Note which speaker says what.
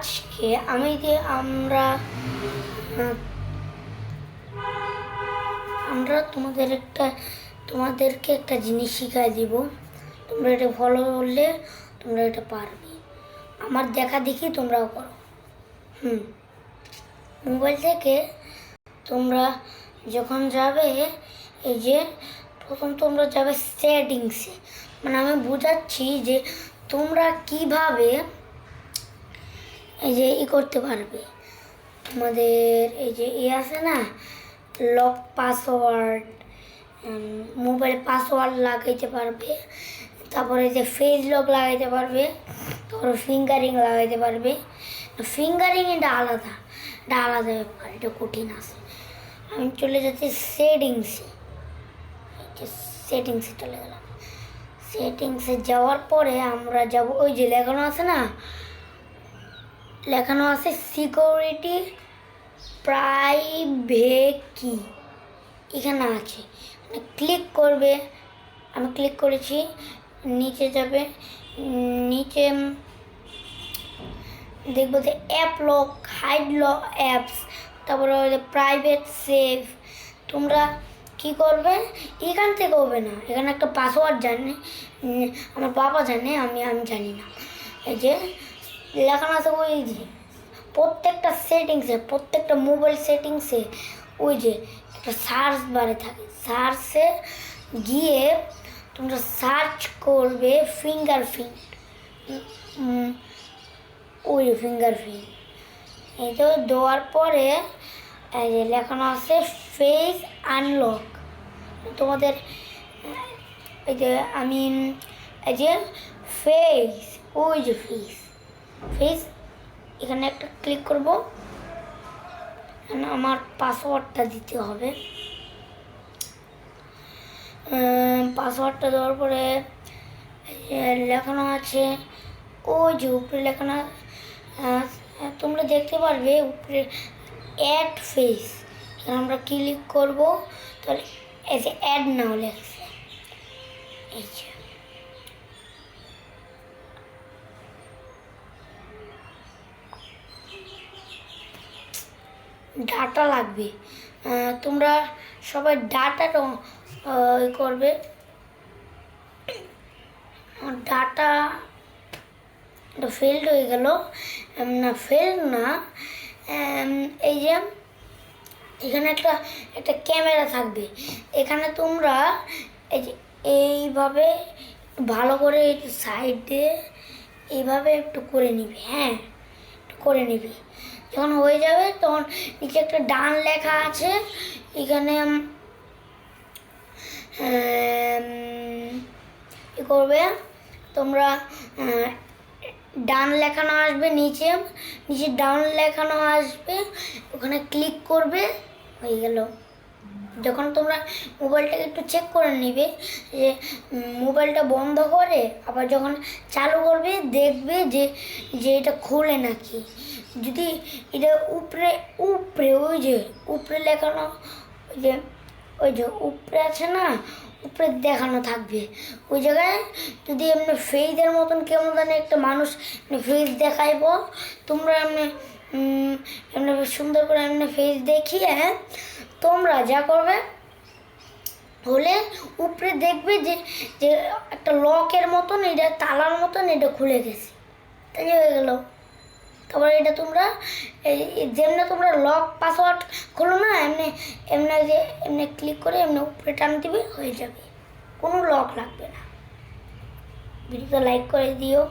Speaker 1: আজকে আমরা তোমাদেরকে একটা জিনিস শিখাই দিব। তোমরা এটা ফলো করলে তোমরা এটা পারবে। আমার দেখা দেখি তোমরাও করো। মোবাইল থেকে তোমরা যখন যাবে, এই যে প্রথম তোমরা যাবে সেটিংসে। মানে আমি বোঝাচ্ছি যে তোমরা কিভাবে এই যে করতে পারবে। তোমাদের এই যে আছে না, লক পাসওয়ার্ড, মোবাইল পাসওয়ার্ড লাগাইতে পারবে, তারপরে যে ফেস লক লাগাইতে পারবে, তারপরে ফিঙ্গারিং লাগাইতে পারবে। ফিঙ্গারিং এটা আলাদা ব্যাপার, এটা কঠিন আছে। আমি চলে যাচ্ছি সেটিংসে চলে গেলাম। সেটিংসে যাওয়ার পরে আমরা যাব, ওই যে লেখানো আছে সিকিউরিটি প্রাইভেসি, এখানে আছে। ক্লিক করবে, আমি ক্লিক করেছি। নিচে যাবে, নিচে দেখবো যে app lock, hide lock apps, তারপরে প্রাইভেট সেভ। তোমরা কি করবে, এখান থেকে হবে না, এখানে একটা পাসওয়ার্ড জানে, আমার বাবা জানে, আমি জানি না। এই যে লেখানো আছে, ওই যে প্রত্যেকটা সেটিংসে, প্রত্যেকটা মোবাইল সেটিংসে ওই যে একটা সার্চ বারে থাকে। সার্চে গিয়ে তোমরা সার্চ করবে ফিঙ্গারপ্রিন্ট, ওই ফিঙ্গারপ্রিন্ট। এই তো দেওয়ার পরে এই যে লেখানো আছে ফেস আনলক। তোমাদের এই যে আমি এই যে ফেস, ওই যে ফেস এখানে একটা ক্লিক করব। আমার পাসওয়ার্ডটা দিতে হবে। পাসওয়ার্ডটা দেওয়ার পরে লেখানো আছে, ওই যে উপরে লেখানো, তোমরা দেখতে পারবে উপরে অ্যাড ফেস। এখানে আমরা ক্লিক করব, তাহলে এই যে অ্যাড নাও লেখছে। এই যে ডাটা লাগবে, তোমরা সবাই ডাটাটা করবে। ডাটা ফেল্ড হয়ে গেল না, ফেল না। এই যে এখানে একটা ক্যামেরা থাকবে, এখানে তোমরা এই যে এইভাবে ভালো করে সাইডে এইভাবে একটু করে নিবে। একটু করে নিবি। যখন হয়ে যাবে তখন নিচে একটা ডান লেখা আছে, এখানে কি করবে তোমরা, ডান লেখানো আসবে, নিচে ডাউন লেখানো আসবে, ওখানে ক্লিক করবে, হয়ে গেল। যখন তোমরা মোবাইলটাকে একটু চেক করে নিবে যে মোবাইলটা বন্ধ করে আবার যখন চালু করবে, দেখবে যে এটা খোলে নাকি। যদি এটা উপরে ওই যে উপরে লেখানো, ওই যে উপরে আছে না, উপরে দেখানো থাকবে। ওই জায়গায় যদি এমনি ফেসের মতন কেমন জানি একটা মানুষ ফেস দেখাইব, তোমরা এমনি সুন্দর করে এমনি ফেস দেখিয়ে তোমরা যা করবে হলে উপরে দেখবে যে একটা লকের মতন, এটা তালার মতন, এটা খুলে গেছে, তাই হয়ে গেল। তারপরে এটা তোমরা যেমনি তোমরা লক পাসওয়ার্ড খোলো না, এমনি ক্লিক করে এমনি উপরে টান দিবে, হয়ে যাবে, কোনো লক লাগবে না। ভিডিওটা লাইক করে দিও।